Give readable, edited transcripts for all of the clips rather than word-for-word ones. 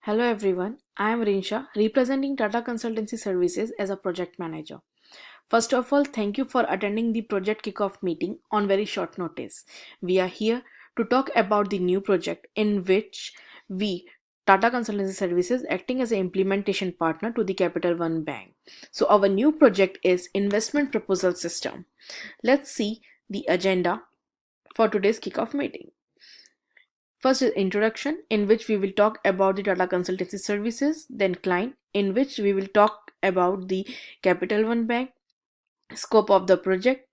Hello everyone, I am Rinsha representing Tata Consultancy Services as a project manager. First of all, thank you for attending the project kickoff meeting on very short notice. We are here to talk about the new project in which we Tata Consultancy Services acting as an implementation partner to the Capital One Bank. So our new project is investment proposal system. Let's see the agenda for today's kickoff meeting. First is introduction, in which we will talk about the Tata Consultancy Services, then client, in which we will talk about the Capital One Bank, scope of the project,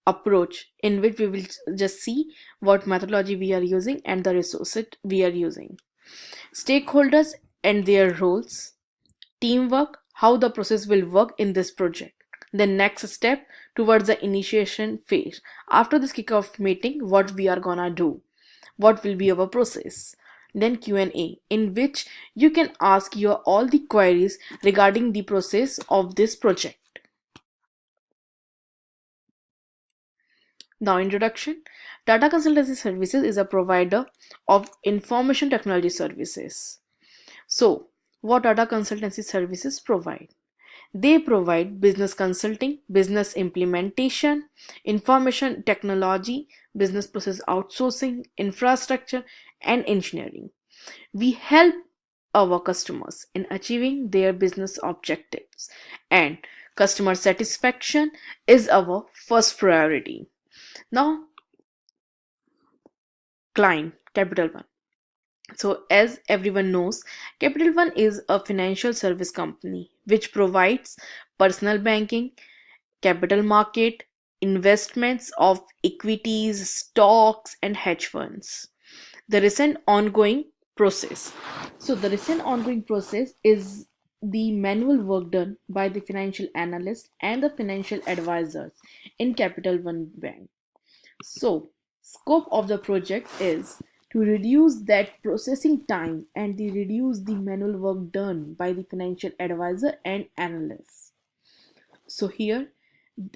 approach, in which we will just see what methodology we are using and the resources we are using, stakeholders and their roles, teamwork, how the process will work in this project. The next step towards the initiation phase. After this kickoff meeting, what we are gonna do, what will be our process. Then Q&A, in which you can ask your all the queries regarding the process of this project. Now introduction. Tata Consultancy Services is a provider of information technology services. So what Tata Consultancy Services provide? They provide business consulting, business implementation, information technology, business process outsourcing, infrastructure, and engineering. We help our customers in achieving their business objectives, and customer satisfaction is our first priority. Now, client Capital One. So, as everyone knows, Capital One is a financial service company which provides personal banking, capital market, investments of equities, stocks, and hedge funds. The recent ongoing process. So, the recent ongoing process is the manual work done by the financial analyst and the financial advisors in Capital One Bank. So, scope of the project is to reduce that processing time and reduce the manual work done by the financial advisor and analysts. So here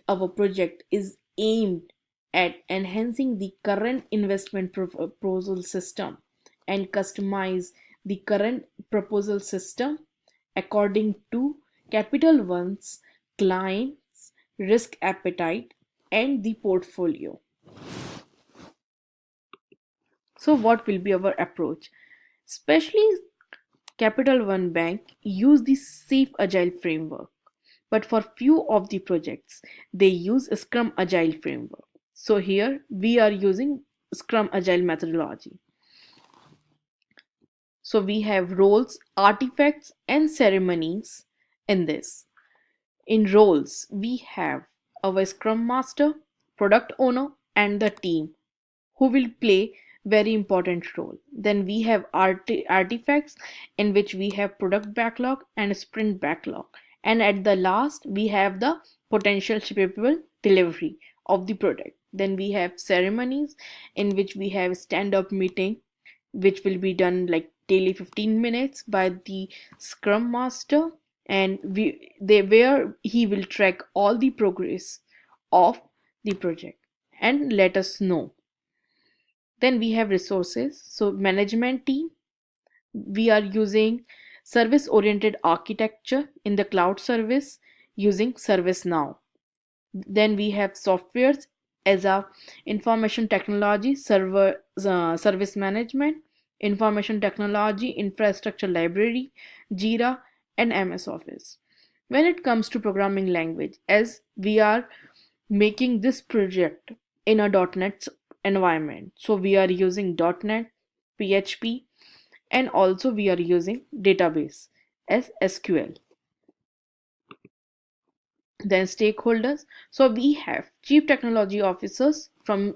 our project is aimed at enhancing the current investment proposal system and customize the current proposal system according to Capital One's clients' risk appetite and the portfolio. So, what will be our approach? Especially Capital One Bank use the Safe Agile framework, but for few of the projects, they use a Scrum Agile framework. So here we are using Scrum Agile methodology. So we have roles, artifacts, and ceremonies in this. In roles, we have our Scrum Master, Product Owner, and the team who will play very important role. Then we have artifacts, in which we have product backlog and sprint backlog, and at the last we have the potential shippable delivery of the product. Then we have ceremonies, in which we have stand up meeting, which will be done like daily 15 minutes by the scrum master, and where he will track all the progress of the project and let us know. Then we have resources. So management team, we are using service oriented architecture in the cloud service using ServiceNow. Then we have softwares as a information technology service management, information technology infrastructure library, Jira, and MS Office. When it comes to programming language, as we are making this project in a .NET environment, so we are using .NET, PHP, and also we are using database as SQL. Then stakeholders, so we have chief technology officers from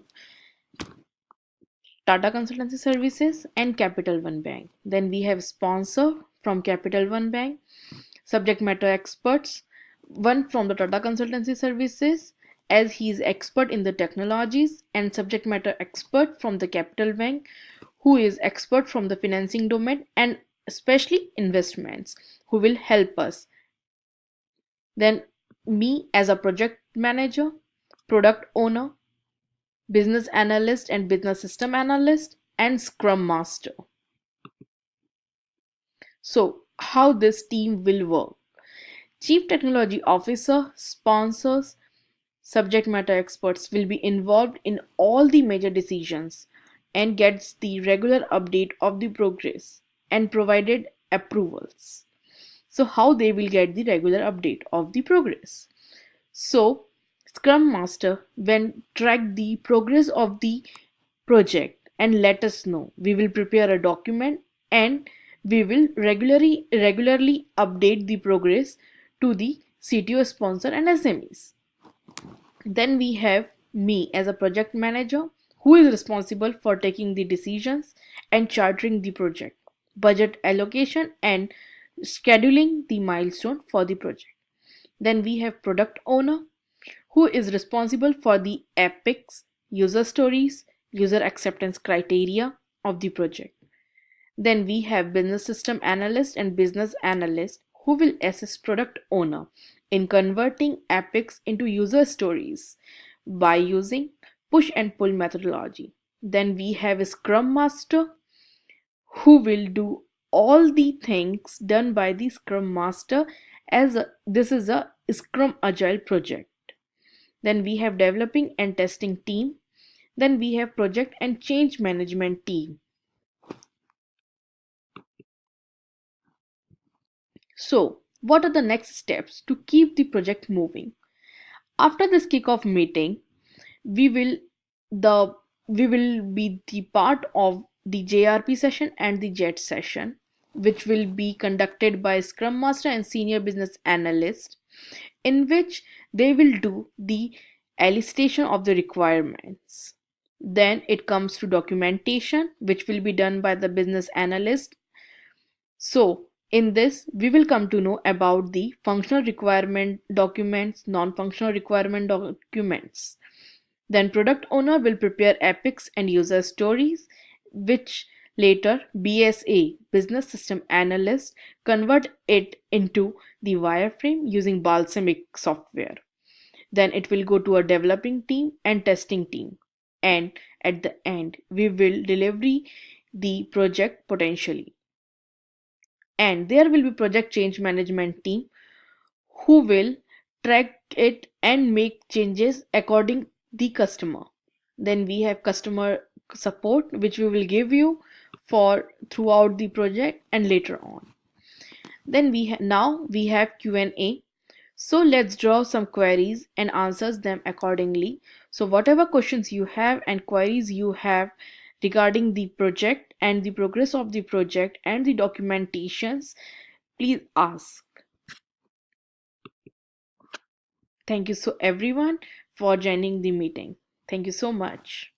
Tata Consultancy Services and Capital One Bank. Then we have sponsor from Capital One Bank, subject matter experts, one from the Tata Consultancy Services as he is expert in the technologies, and subject matter expert from the Capital Bank who is expert from the financing domain and especially investments who will help us. Then me as a project manager, product owner, business analyst and business system analyst, and scrum master. So, how this team will work? Chief Technology Officer, sponsors, subject matter experts will be involved in all the major decisions and gets the regular update of the progress and provided approvals. So, how they will get the regular update of the progress? So, Scrum Master when track the progress of the project and let us know. We will prepare a document and we will regularly update the progress to the CTO, sponsor and SMEs. Then we have me as a project manager who is responsible for taking the decisions and charting the project, budget allocation and scheduling the milestone for the project. Then we have product owner who is responsible for the epics, user stories, user acceptance criteria of the project. Then we have business system analyst and business analyst who will assist product owner in converting epics into user stories by using push and pull methodology. Then we have a scrum master who will do all the things done by the scrum master this is a scrum agile project. Then we have developing and testing team. Then we have project and change management team. So, what are the next steps to keep the project moving? After this kickoff meeting, we will the we will be the part of the JRP session and the JET session, which will be conducted by Scrum Master and Senior Business Analyst, in which they will do the elicitation of the requirements. Then it comes to documentation, which will be done by the business analyst. So, in this, we will come to know about the functional requirement documents, non-functional requirement documents. Then product owner will prepare epics and user stories, which later BSA, Business System Analyst, convert it into the wireframe using Balsamic software. Then it will go to a developing team and testing team. And at the end, we will deliver the project potentially. And there will be project change management team who will track it and make changes according the customer. Then we have customer support which we will give you for throughout the project and later on. Then now we have Q&A. So let's draw some queries and answers them accordingly. So whatever questions you have and queries you have regarding the project and the progress of the project and the documentations, please ask. Thank you so everyone for joining the meeting. Thank you so much.